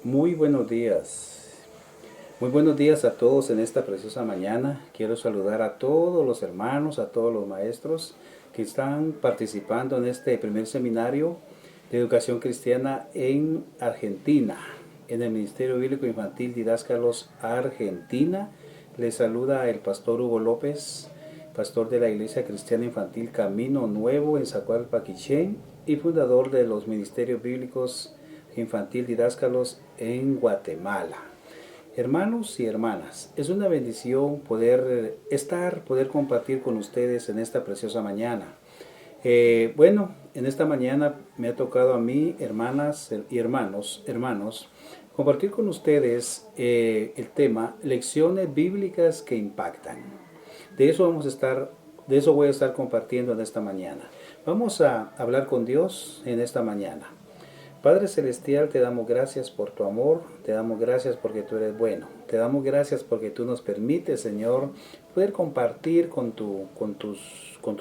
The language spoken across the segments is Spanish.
Muy buenos días. Muy buenos días a todos en esta preciosa mañana. Quiero saludar a todos los hermanos, a todos los maestros que están participando en este primer seminario de educación cristiana en Argentina, en el Ministerio Bíblico Infantil Didáscalos Argentina. Les saluda el pastor Hugo López, pastor de la Iglesia Cristiana Infantil Camino Nuevo en Zacualpa, Quiché, y fundador de los Ministerios Bíblicos Infantil Didáscalos en Guatemala. Hermanos y hermanas, es una bendición poder compartir con ustedes en esta preciosa mañana. En esta mañana me ha tocado a mí, hermanas y hermanos, compartir con ustedes el tema Lecciones Bíblicas que Impactan. De eso voy a estar compartiendo en esta mañana. Vamos a hablar con Dios en esta mañana. Padre Celestial, te damos gracias por tu amor, te damos gracias porque tú eres bueno, te damos gracias porque tú nos permites, Señor, poder compartir con tus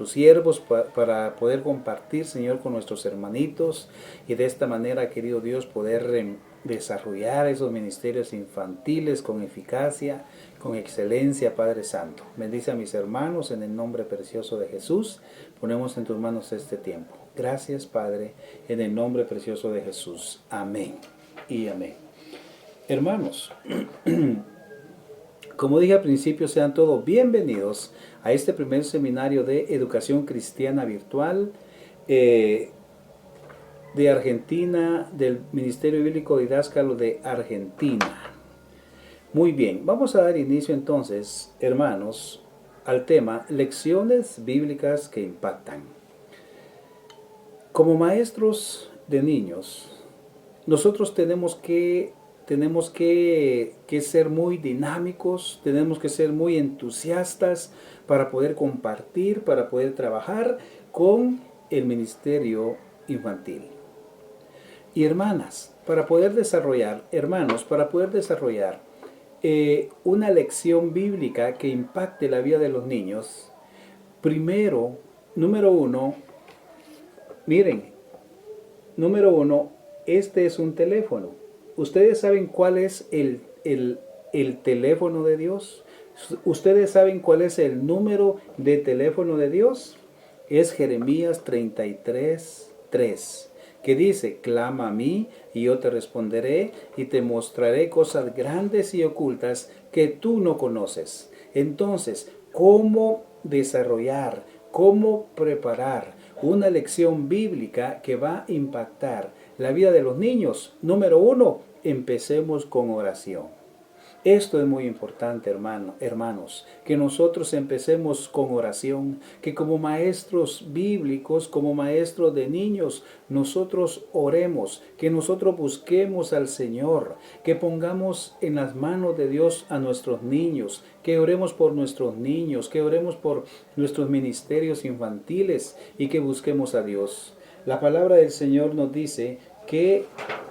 siervos, para poder compartir, Señor, con nuestros hermanitos y de esta manera, querido Dios, poder desarrollar esos ministerios infantiles con eficacia, con excelencia, Padre Santo. Bendice a mis hermanos en el nombre precioso de Jesús. Ponemos en tus manos este tiempo. Gracias, Padre, en el nombre precioso de Jesús. Amén y amén. Hermanos, como dije al principio, sean todos bienvenidos a este primer seminario de educación cristiana virtual de Argentina, del Ministerio Bíblico Didáscalo de Argentina. Muy bien, vamos a dar inicio entonces, hermanos, al tema Lecciones Bíblicas que Impactan. Como maestros de niños, nosotros tenemos que ser muy dinámicos, tenemos que ser muy entusiastas para poder compartir, para poder trabajar con el ministerio infantil. Y hermanas, para poder desarrollar una lección bíblica que impacte la vida de los niños, número uno, este es un teléfono. ¿Ustedes saben cuál es el teléfono de Dios? ¿Ustedes saben cuál es el número de teléfono de Dios? Es Jeremías 33:3. Que dice, clama a mí y yo te responderé y te mostraré cosas grandes y ocultas que tú no conoces. Entonces, ¿cómo desarrollar, cómo preparar una lección bíblica que va a impactar la vida de los niños? Número uno, empecemos con oración. Esto es muy importante, hermanos, que nosotros empecemos con oración, que como maestros bíblicos, como maestros de niños, nosotros oremos, que nosotros busquemos al Señor, que pongamos en las manos de Dios a nuestros niños, que oremos por nuestros niños, que oremos por nuestros ministerios infantiles y que busquemos a Dios. La palabra del Señor nos dice que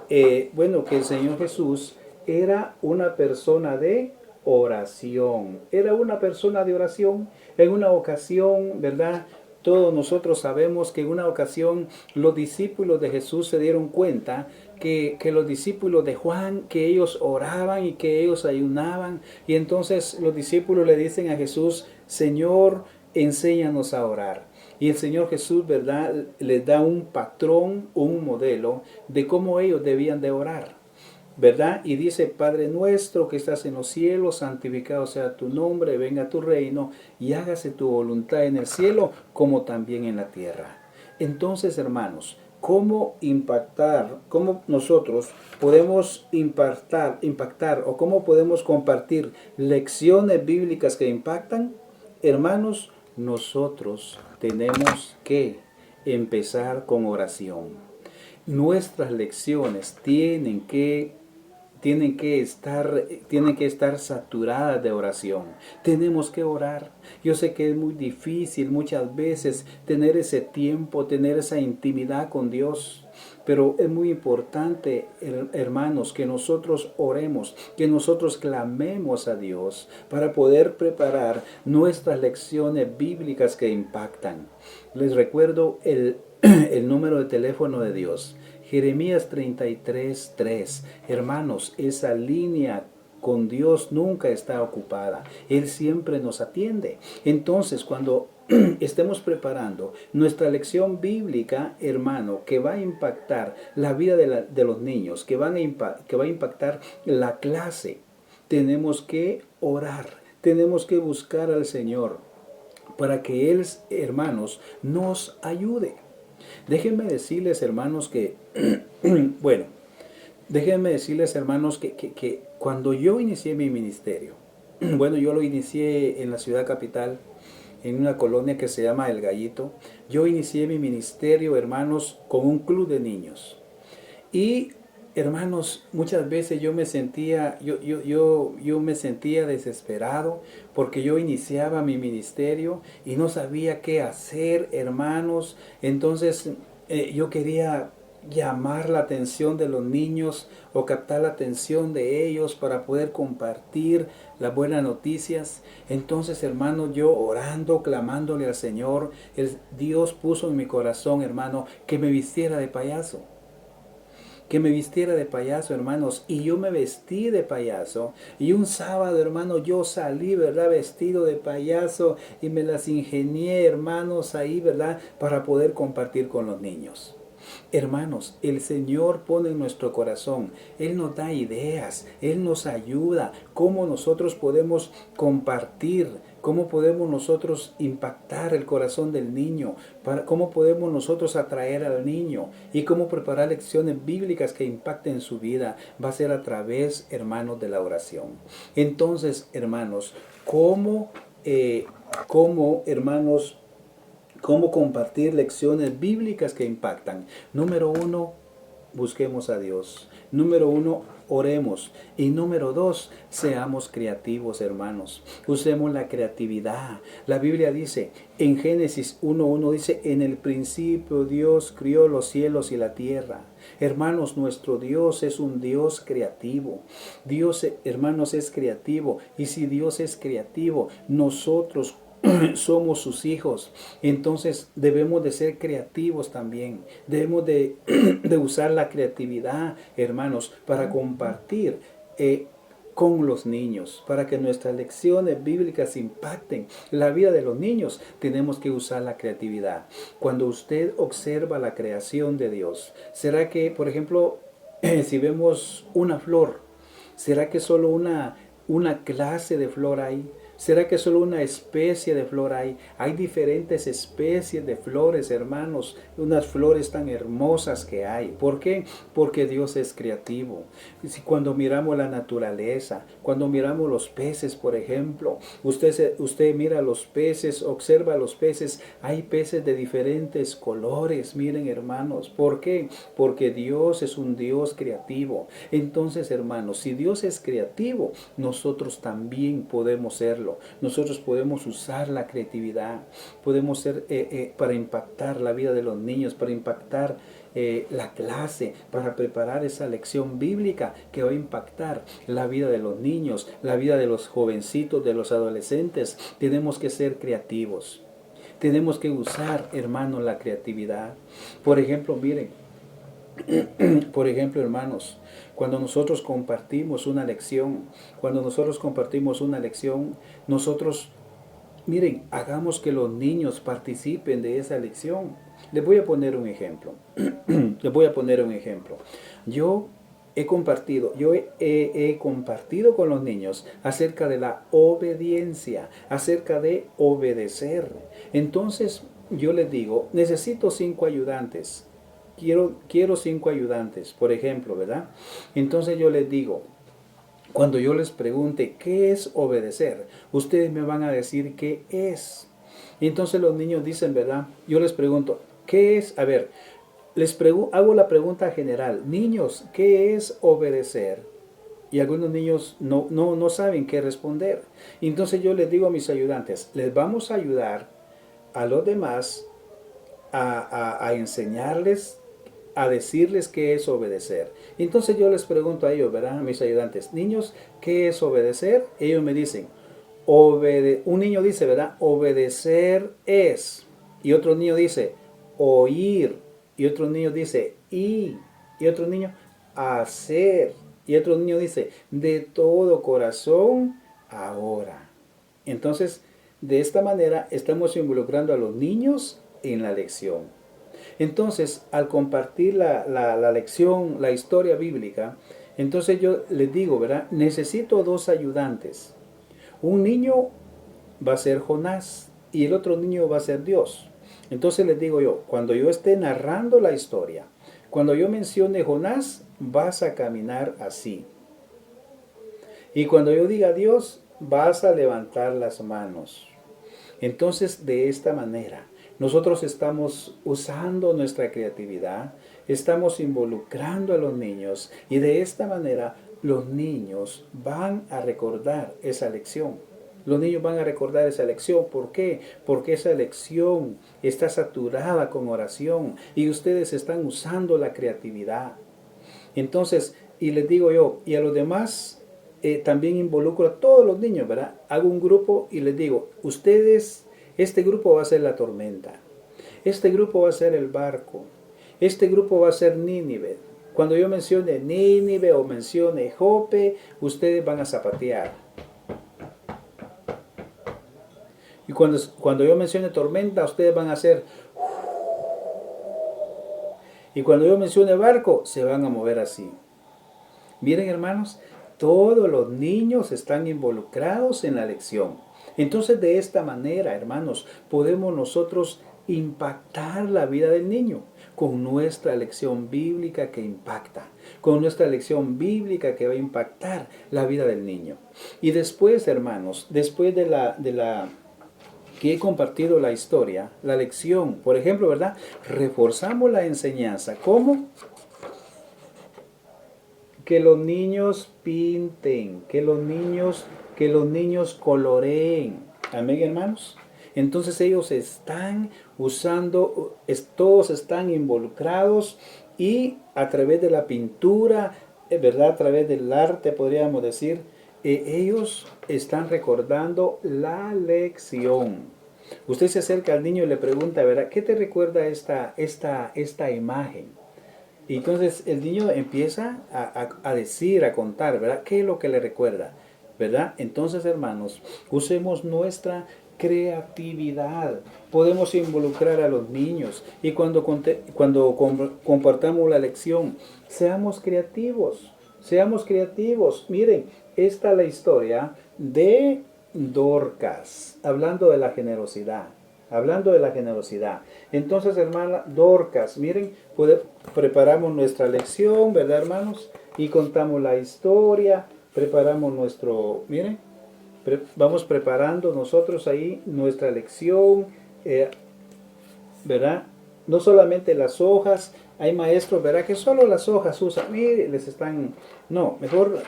el Señor Jesús era una persona de oración. Era una persona de oración. En una ocasión, ¿verdad? Todos nosotros sabemos que en una ocasión los discípulos de Jesús se dieron cuenta que los discípulos de Juan, que ellos oraban y que ellos ayunaban. Y entonces los discípulos le dicen a Jesús, Señor, enséñanos a orar. Y el Señor Jesús, ¿verdad?, les da un patrón, un modelo de cómo ellos debían de orar, ¿verdad? Y dice, Padre nuestro que estás en los cielos, santificado sea tu nombre, venga tu reino y hágase tu voluntad en el cielo como también en la tierra. Entonces, hermanos, ¿cómo nosotros podemos impactar o cómo podemos compartir lecciones bíblicas que impactan? Hermanos, nosotros tenemos que empezar con oración. Nuestras lecciones tienen que estar saturadas de oración. Tenemos que orar. Yo sé que es muy difícil muchas veces tener ese tiempo, tener esa intimidad con Dios. Pero es muy importante, hermanos, que nosotros oremos, que nosotros clamemos a Dios para poder preparar nuestras lecciones bíblicas que impactan. Les recuerdo el número de teléfono de Dios. Jeremías 33:3. Hermanos, esa línea con Dios nunca está ocupada. Él siempre nos atiende. Entonces, cuando estemos preparando nuestra lección bíblica, hermano, que va a impactar la vida de los niños, que va a impactar la clase, tenemos que orar, tenemos que buscar al Señor para que Él, hermanos, nos ayude. Déjenme decirles, hermanos, que, bueno, déjenme decirles, hermanos, que cuando yo inicié mi ministerio, bueno, yo lo inicié en la ciudad capital, en una colonia que se llama El Gallito. Yo inicié mi ministerio, hermanos, con un club de niños. Y, hermanos, muchas veces yo me sentía, yo me sentía desesperado porque yo iniciaba mi ministerio y no sabía qué hacer, hermanos. Entonces, yo quería llamar la atención de los niños o captar la atención de ellos para poder compartir las buenas noticias. Entonces, hermano, yo orando, clamándole al Señor, Dios puso en mi corazón, hermano, que me vistiera de payaso. Que me vistiera de payaso, hermanos, y yo me vestí de payaso. Y un sábado, hermano, yo salí, ¿verdad?, vestido de payaso y me las ingenié, hermanos, ahí, ¿verdad?, para poder compartir con los niños. Hermanos, el Señor pone en nuestro corazón, Él nos da ideas, Él nos ayuda, cómo nosotros podemos compartir, cómo podemos nosotros impactar el corazón del niño, cómo podemos nosotros atraer al niño y cómo preparar lecciones bíblicas que impacten su vida. Va a ser a través, hermanos, de la oración. Entonces, hermanos, hermanos, cómo compartir lecciones bíblicas que impactan. Número 1, busquemos a Dios. Número 1, oremos. Y número 2, seamos creativos, hermanos. Usemos la creatividad. La Biblia dice, en Génesis 1:1 dice, en el principio Dios crió los cielos y la tierra. Hermanos, nuestro Dios es un Dios creativo. Dios, hermanos, es creativo. Y si Dios es creativo, nosotros somos sus hijos. Entonces debemos de ser creativos también. Debemos de usar la creatividad, hermanos, para compartir con los niños, para que nuestras lecciones bíblicas impacten la vida de los niños. Tenemos que usar la creatividad. Cuando usted observa la creación de Dios, ¿será que, por ejemplo, si vemos una flor, será que solo una clase de flor hay? ¿Será que solo una especie de flor hay? Hay diferentes especies de flores, hermanos. Unas flores tan hermosas que hay. ¿Por qué? Porque Dios es creativo. Cuando miramos la naturaleza, cuando miramos los peces, por ejemplo, usted mira los peces, observa los peces. Hay peces de diferentes colores, miren, hermanos. ¿Por qué? Porque Dios es un Dios creativo. Entonces, hermanos, si Dios es creativo, nosotros también podemos serlo. Nosotros podemos usar la creatividad, podemos ser para impactar la vida de los niños, para impactar la clase, para preparar esa lección bíblica que va a impactar la vida de los niños, la vida de los jovencitos, de los adolescentes. Tenemos que ser creativos. Tenemos que usar, hermanos, la creatividad. Por ejemplo, miren, hermanos, cuando nosotros compartimos una lección, nosotros, miren, hagamos que los niños participen de esa lección. Les voy a poner un ejemplo. Yo he compartido con los niños acerca de la obediencia, acerca de obedecer. Entonces, yo les digo, necesito 5 ayudantes. Quiero 5 ayudantes, por ejemplo, ¿verdad? Entonces yo les digo, cuando yo les pregunte qué es obedecer, ustedes me van a decir qué es. Y entonces los niños dicen, ¿verdad? Yo les pregunto, ¿qué es? A ver, hago la pregunta general. Niños, ¿qué es obedecer? Y algunos niños no saben qué responder. Y entonces yo les digo a mis ayudantes, les vamos a ayudar a los demás a enseñarles, a decirles qué es obedecer. Entonces yo les pregunto a ellos, ¿verdad? A mis ayudantes, niños, ¿qué es obedecer? Ellos me dicen, un niño dice, ¿verdad? Obedecer es. Y otro niño dice, oír. Y otro niño dice, y otro niño, hacer. Y otro niño dice, de todo corazón, ahora. Entonces, de esta manera estamos involucrando a los niños en la lección. Entonces, al compartir la lección, la historia bíblica, entonces yo les digo, ¿verdad? Necesito dos ayudantes. Un niño va a ser Jonás y el otro niño va a ser Dios. Entonces les digo yo, cuando yo esté narrando la historia, cuando yo mencione Jonás, vas a caminar así. Y cuando yo diga Dios, vas a levantar las manos. Entonces, de esta manera, nosotros estamos usando nuestra creatividad, estamos involucrando a los niños y de esta manera los niños van a recordar esa lección. Los niños van a recordar esa lección. ¿Por qué? Porque esa lección está saturada con oración y ustedes están usando la creatividad. Entonces, y les digo yo, y a los demás también involucro a todos los niños, ¿verdad? Hago un grupo y les digo, ustedes, este grupo va a ser la tormenta, este grupo va a ser el barco, este grupo va a ser Nínive. Cuando yo mencione Nínive o mencione Jope, ustedes van a zapatear. Y cuando yo mencione tormenta, ustedes van a hacer. Y cuando yo mencione barco, se van a mover así. Miren, hermanos, todos los niños están involucrados en la lección. Entonces, de esta manera, hermanos, podemos nosotros impactar la vida del niño con nuestra lección bíblica que impacta, con nuestra lección bíblica que va a impactar la vida del niño. Y después, hermanos, después de la que he compartido la historia, la lección, por ejemplo, ¿verdad? Reforzamos la enseñanza. ¿Cómo? Que los niños pinten, que los niños coloreen. Amén, hermanos. Entonces ellos están usando, todos están involucrados y a través de la pintura, ¿verdad? A través del arte, podríamos decir, ellos están recordando la lección. Usted se acerca al niño y le pregunta, ¿verdad? ¿Qué te recuerda esta imagen? Y entonces el niño empieza a decir, a contar, ¿verdad? ¿Qué es lo que le recuerda? ¿Verdad? Entonces, hermanos, usemos nuestra creatividad. Podemos involucrar a los niños. Y cuando compartamos la lección, seamos creativos. Seamos creativos. Miren, esta es la historia de Dorcas, hablando de la generosidad. Hablando de la generosidad. Entonces, hermana Dorcas, miren, preparamos nuestra lección, ¿verdad, hermanos? Y contamos la historia, preparamos miren, vamos preparando nosotros ahí nuestra lección, ¿verdad? No solamente las hojas, hay maestros, ¿verdad? Que solo las hojas usan, miren, no, mejor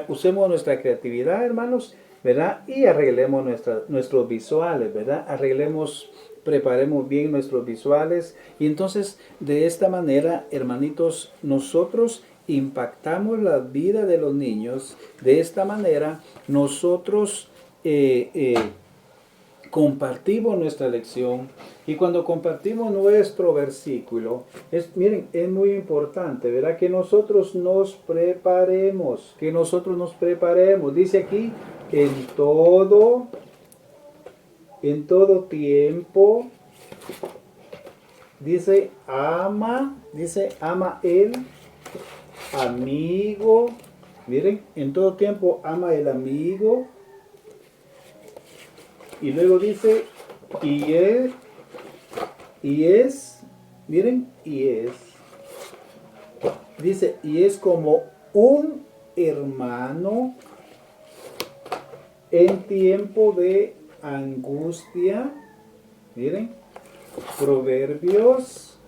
usemos nuestra creatividad, hermanos, ¿verdad? Y arreglemos nuestros visuales, ¿verdad? Preparemos bien nuestros visuales. Y entonces, de esta manera, hermanitos, nosotros impactamos la vida de los niños. De esta manera, nosotros compartimos nuestra lección. Y cuando compartimos nuestro versículo, miren, es muy importante, ¿verdad? Que nosotros nos preparemos. Dice aquí, en todo tiempo, dice ama el amigo. Miren, en todo tiempo ama el amigo. Y luego dice, y es, miren, dice, y es como un hermano en tiempo de angustia. Miren, Proverbios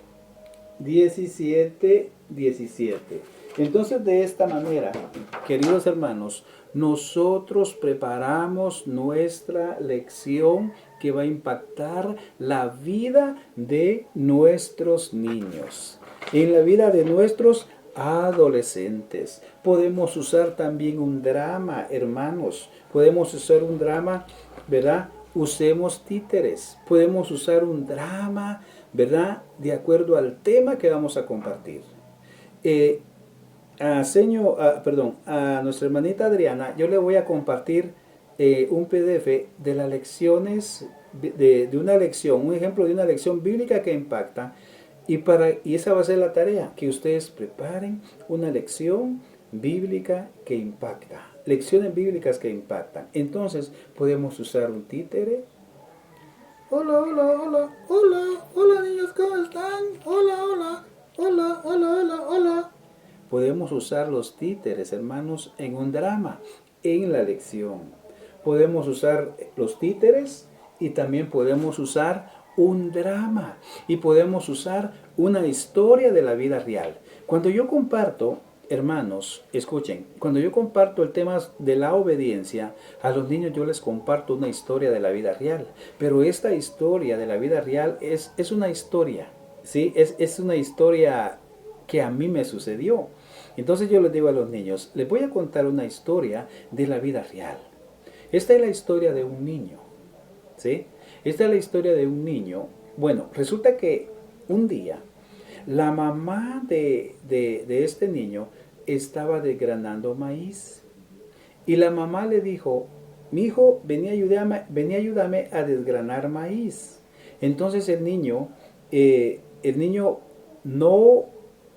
17. Entonces, de esta manera, queridos hermanos, nosotros preparamos nuestra lección que va a impactar la vida de nuestros niños, en la vida de nuestros adolescentes. Podemos usar también un drama, hermanos. Podemos usar un drama, ¿verdad? Usemos títeres. Podemos usar un drama, ¿verdad? De acuerdo al tema que vamos a compartir. A nuestra hermanita Adriana, yo le voy a compartir un PDF de las lecciones, de una lección, un ejemplo de una lección bíblica que impacta. Y esa va a ser la tarea, que ustedes preparen una lección bíblica que impacta. Lecciones bíblicas que impactan. Entonces, podemos usar un títere. Hola, hola, hola, hola, hola niños, ¿cómo están? Hola, hola, hola, hola, hola, hola. Podemos usar los títeres, hermanos, en un drama, en la lección. Podemos usar los títeres y también podemos usar un drama y podemos usar una historia de la vida real. Cuando yo comparto, hermanos, escuchen, cuando yo comparto el tema de la obediencia, a los niños yo les comparto una historia de la vida real. Pero esta historia de la vida real es una historia, ¿sí? Es una historia que a mí me sucedió. Entonces yo les digo a los niños, les voy a contar una historia de la vida real. Esta es la historia de un niño, ¿sí? Esta es la historia de un niño. Bueno, resulta que un día la mamá de este niño estaba desgranando maíz. Y la mamá le dijo, mi hijo, vení a ayudarme a desgranar maíz. Entonces el niño no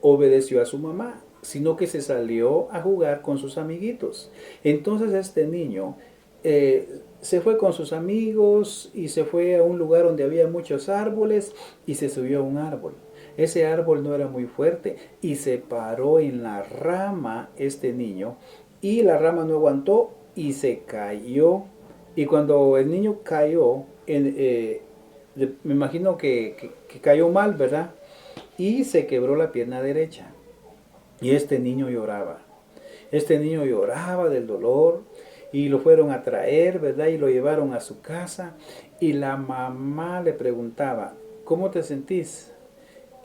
obedeció a su mamá, sino que se salió a jugar con sus amiguitos. Entonces este niño se fue con sus amigos y se fue a un lugar donde había muchos árboles y se subió a un árbol. Ese árbol no era muy fuerte y se paró en la rama este niño y la rama no aguantó y se cayó. Y cuando el niño cayó, me imagino que cayó mal, ¿verdad? Y se quebró la pierna derecha. Y este niño lloraba. Este niño lloraba del dolor y lo fueron a traer, ¿verdad? Y lo llevaron a su casa y la mamá le preguntaba, ¿cómo te sentís?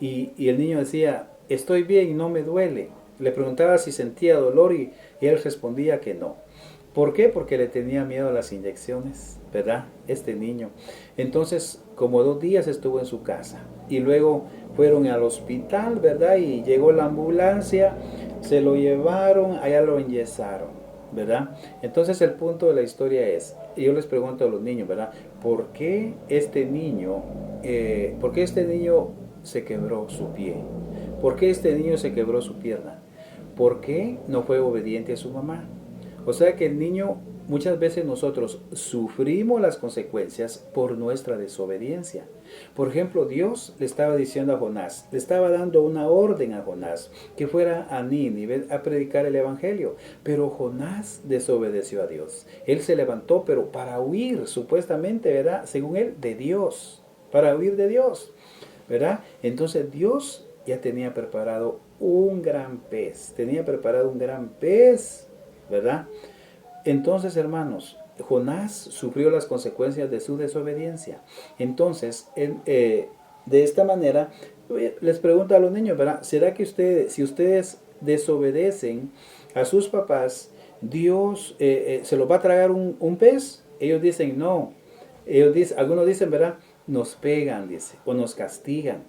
Y el niño decía, estoy bien, no me duele. Le preguntaba si sentía dolor y él respondía que no. ¿Por qué? Porque le tenía miedo a las inyecciones, ¿verdad? Este niño. Entonces, como 2 días estuvo en su casa y luego fueron al hospital, ¿verdad? Y llegó la ambulancia, se lo llevaron, allá lo enyesaron, ¿verdad? Entonces el punto de la historia es, y yo les pregunto a los niños, ¿verdad? ¿Por qué este niño se quebró su pie? ¿Por qué este niño se quebró su pierna? ¿Por qué no fue obediente a su mamá? O sea que el niño, muchas veces nosotros sufrimos las consecuencias por nuestra desobediencia. Por ejemplo, Dios le estaba diciendo a Jonás, le estaba dando una orden a Jonás, que fuera a Nínive a predicar el evangelio. Pero Jonás desobedeció a Dios. Él se levantó, pero para huir, supuestamente, ¿verdad? Según él, de Dios. Para huir de Dios, ¿verdad? Entonces Dios ya tenía preparado un gran pez. Tenía preparado un gran pez, ¿verdad? Entonces, hermanos, Jonás sufrió las consecuencias de su desobediencia. Entonces, de esta manera, les pregunto a los niños, ¿verdad? ¿Será que si ustedes desobedecen a sus papás, Dios se los va a tragar un pez? Ellos dicen, no. Algunos dicen, ¿verdad? Nos pegan, dice, o nos castigan,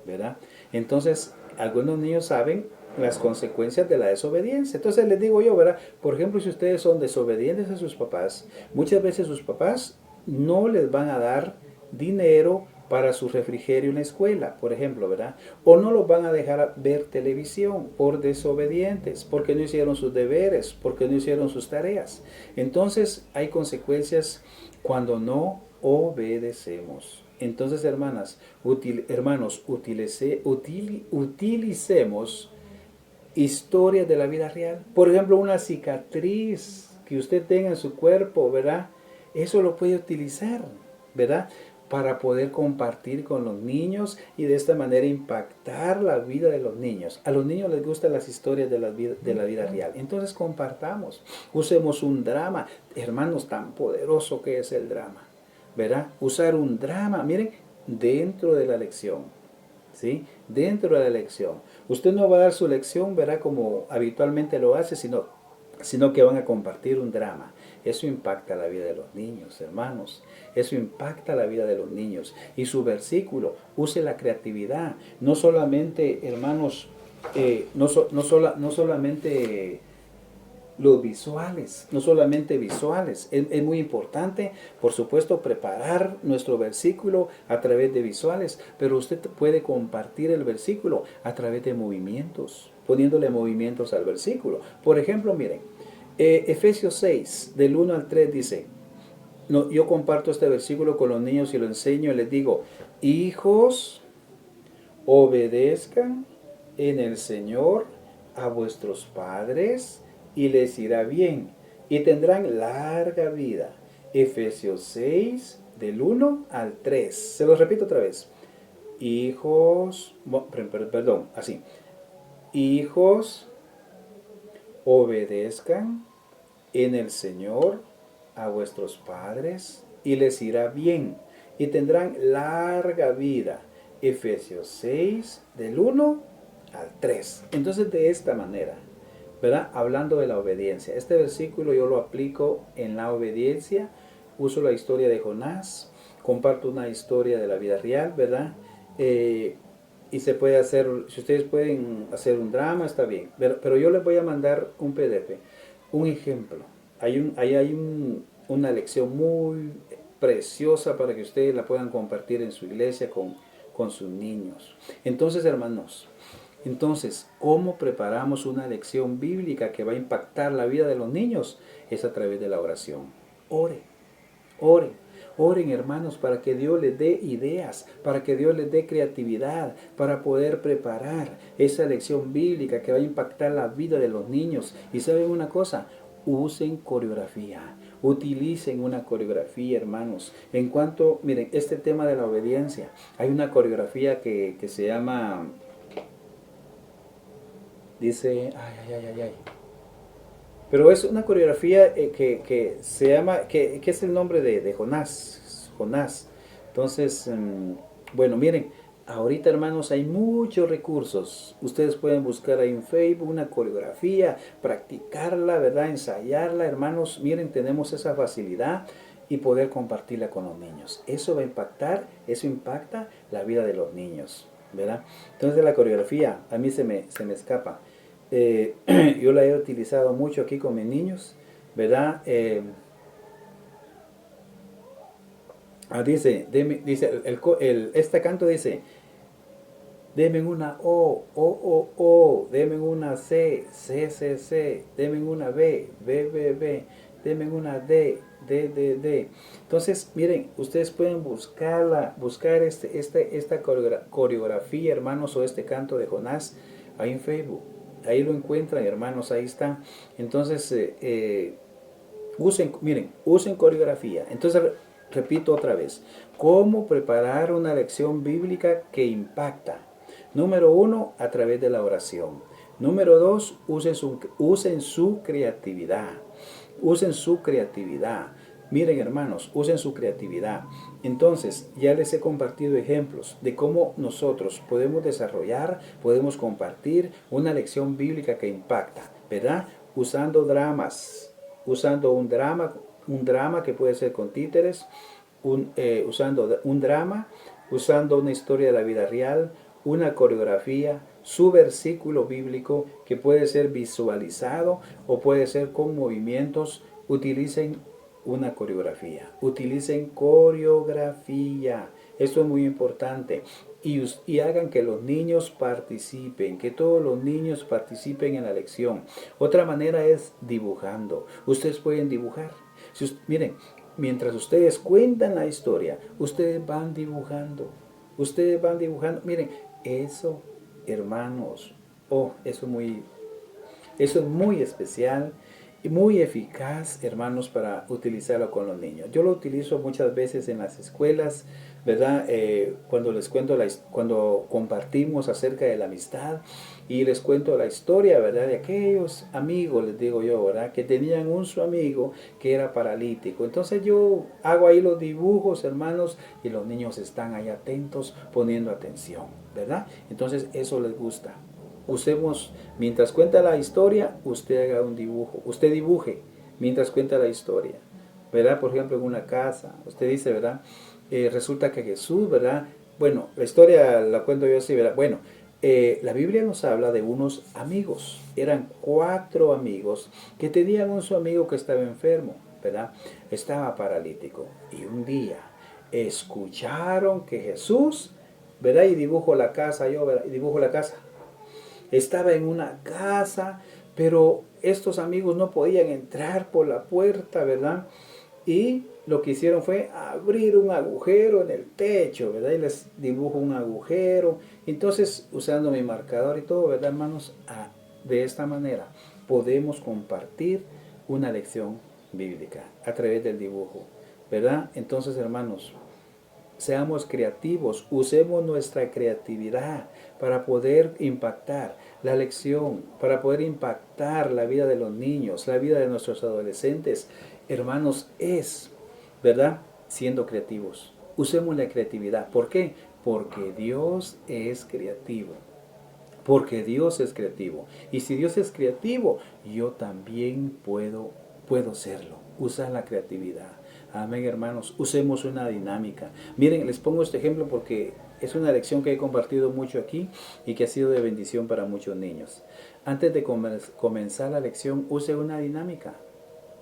¿verdad? Entonces, algunos niños saben las consecuencias de la desobediencia. Entonces les digo yo, ¿verdad? Por ejemplo, si ustedes son desobedientes a sus papás, muchas veces sus papás no les van a dar dinero para su refrigerio en la escuela, por ejemplo, ¿verdad? O no los van a dejar ver televisión por desobedientes, porque no hicieron sus deberes, porque no hicieron sus tareas. Entonces hay consecuencias cuando no obedecemos. Entonces, hermanos, utilicemos historias de la vida real. Por ejemplo, una cicatriz que usted tenga en su cuerpo, ¿verdad? Eso lo puede utilizar, ¿verdad? Para poder compartir con los niños y de esta manera impactar la vida de los niños. A los niños les gustan las historias de la vida real. Entonces compartamos, usemos un drama. Hermanos, tan poderoso que es el drama, ¿verdad? Usar un drama, miren, dentro de la lección, ¿sí? Dentro de la lección. Usted no va a dar su lección, verá, como habitualmente lo hace, sino que van a compartir un drama. Eso impacta la vida de los niños, hermanos. Eso impacta la vida de los niños. Y su versículo, use la creatividad. No solamente, hermanos, no solamente los visuales, no solamente visuales. Es muy importante, por supuesto, preparar nuestro versículo a través de visuales, pero usted puede compartir el versículo a través de movimientos, poniéndole movimientos al versículo. Por ejemplo, miren, Efesios 6, del 1 al 3 dice, no, yo comparto este versículo con los niños y lo enseño y les digo, hijos, obedezcan en el Señor a vuestros padres y les irá bien y tendrán larga vida. Efesios 6, del 1 al 3. Se los repito otra vez. Hijos, perdón, así. Hijos, obedezcan en el Señor a vuestros padres y les irá bien y tendrán larga vida. Efesios 6, del 1 al 3. Entonces, de esta manera, ¿verdad? Hablando de la obediencia. Este versículo yo lo aplico en la obediencia. Uso la historia de Jonás. Comparto una historia de la vida real, ¿verdad? Y se puede hacer, si ustedes pueden hacer un drama, está bien. Pero yo les voy a mandar un PDF, un ejemplo. Ahí hay una lección muy preciosa para que ustedes la puedan compartir en su iglesia con sus niños. Entonces, hermanos, ¿cómo preparamos una lección bíblica que va a impactar la vida de los niños? Es a través de la oración. Oren, hermanos, para que Dios les dé ideas, para que Dios les dé creatividad, para poder preparar esa lección bíblica que va a impactar la vida de los niños. Y ¿saben una cosa? Usen coreografía. Utilicen una coreografía, hermanos. Miren, este tema de la obediencia, hay una coreografía que se llama... Dice, ay. Pero es una coreografía que se llama, que es el nombre de Jonás. Entonces, bueno, miren, ahorita, hermanos, hay muchos recursos. Ustedes pueden buscar ahí en Facebook una coreografía, practicarla, ¿verdad? Ensayarla, hermanos. Miren, tenemos esa facilidad y poder compartirla con los niños. Eso impacta la vida de los niños, ¿verdad? Entonces, la coreografía a mí se me escapa. Yo la he utilizado mucho aquí con mis niños, ¿verdad? Dice, este canto dice, denme una O, denme una C, denme una B, denme una D. Entonces, miren, ustedes pueden buscar esta coreografía, hermanos, o este canto de Jonás ahí en Facebook. Ahí lo encuentran, hermanos, ahí está. Entonces, usen coreografía. Entonces, repito otra vez, ¿cómo preparar una lección bíblica que impacta? Número 1, a través de la oración. Número 2, usen su creatividad. Usen su creatividad. Miren, hermanos, usen su creatividad. Entonces, ya les he compartido ejemplos de cómo nosotros podemos compartir una lección bíblica que impacta, ¿verdad? Usando dramas, usando un drama que puede ser con títeres, usando un drama, usando una historia de la vida real, una coreografía, su versículo bíblico que puede ser visualizado o puede ser con movimientos. Utilicen una coreografía. Utilicen coreografía. Esto es muy importante. Y hagan que los niños participen, que todos los niños participen en la lección. Otra manera es dibujando. Ustedes pueden dibujar. Miren, mientras ustedes cuentan la historia, ustedes van dibujando. Miren, eso, hermanos, eso es muy especial y muy eficaz, hermanos, para utilizarlo con los niños. Yo lo utilizo muchas veces en las escuelas, ¿verdad? Cuando compartimos acerca de la amistad y les cuento la historia, ¿verdad? De aquellos amigos, les digo yo, ¿verdad? Que tenían su amigo que era paralítico. Entonces yo hago ahí los dibujos, hermanos, y los niños están ahí atentos, poniendo atención, ¿verdad? Entonces eso les gusta. Mientras cuenta la historia, usted haga un dibujo, usted dibuje, mientras cuenta la historia, ¿verdad? Por ejemplo, en una casa, usted dice, ¿verdad? Resulta que Jesús, ¿verdad? Bueno, la historia la cuento yo así, ¿verdad? Bueno, la Biblia nos habla de unos amigos. Eran 4 amigos que tenían un su amigo que estaba enfermo, ¿verdad? Estaba paralítico. Y un día escucharon que Jesús, ¿verdad? Y dibujo la casa yo, ¿verdad? Y dibujo la casa. Estaba en una casa, pero estos amigos no podían entrar por la puerta, ¿verdad? Y lo que hicieron fue abrir un agujero en el techo, ¿verdad? Y les dibujo un agujero. Entonces, usando mi marcador y todo, ¿verdad, hermanos? De esta manera podemos compartir una lección bíblica a través del dibujo, ¿verdad? Entonces, hermanos, seamos creativos, usemos nuestra creatividad para poder impactar la lección, para poder impactar la vida de los niños, la vida de nuestros adolescentes. Hermanos, ¿verdad? Siendo creativos. Usemos la creatividad. ¿Por qué? Porque Dios es creativo. Porque Dios es creativo. Y si Dios es creativo, yo también puedo serlo. Usa la creatividad. Amén, hermanos. Usemos una dinámica. Miren, les pongo este ejemplo porque es una lección que he compartido mucho aquí y que ha sido de bendición para muchos niños. Antes de comenzar la lección, use una dinámica,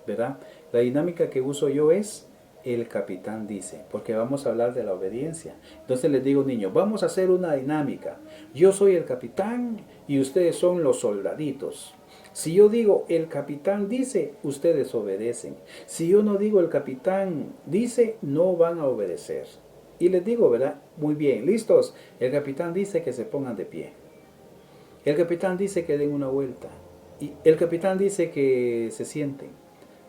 ¿verdad? La dinámica que uso yo es el capitán dice, porque vamos a hablar de la obediencia. Entonces les digo, niños, vamos a hacer una dinámica. Yo soy el capitán y ustedes son los soldaditos. Si yo digo el capitán dice, ustedes obedecen. Si yo no digo el capitán dice, no van a obedecer. Y les digo, ¿verdad? Muy bien, listos. El capitán dice que se pongan de pie. El capitán dice que den una vuelta. Y el capitán dice que se sienten,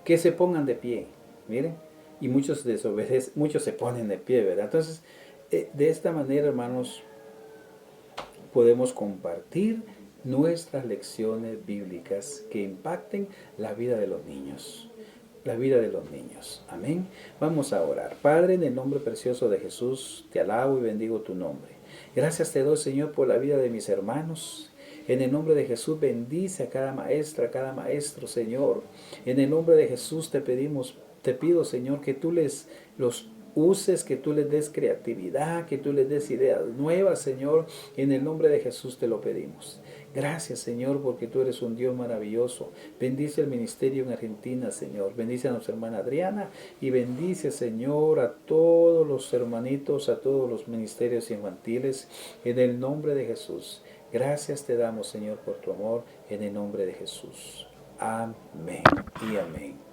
que se pongan de pie. Miren, y muchos desobedecen, muchos se ponen de pie, ¿verdad? Entonces, de esta manera, hermanos, podemos compartir nuestras lecciones bíblicas que impacten la vida de los niños. La vida de los niños. Amén. Vamos a orar. Padre, en el nombre precioso de Jesús, te alabo y bendigo tu nombre. Gracias te doy, Señor, por la vida de mis hermanos. En el nombre de Jesús bendice a cada maestra, a cada maestro, Señor. En el nombre de Jesús te pido, Señor, que tú los uses, que tú les des creatividad, que tú les des ideas nuevas, Señor. En el nombre de Jesús te lo pedimos. Gracias, Señor, porque tú eres un Dios maravilloso. Bendice el ministerio en Argentina, Señor. Bendice a nuestra hermana Adriana y bendice, Señor, a todos los hermanitos, a todos los ministerios infantiles, en el nombre de Jesús. Gracias te damos, Señor, por tu amor, en el nombre de Jesús. Amén y amén.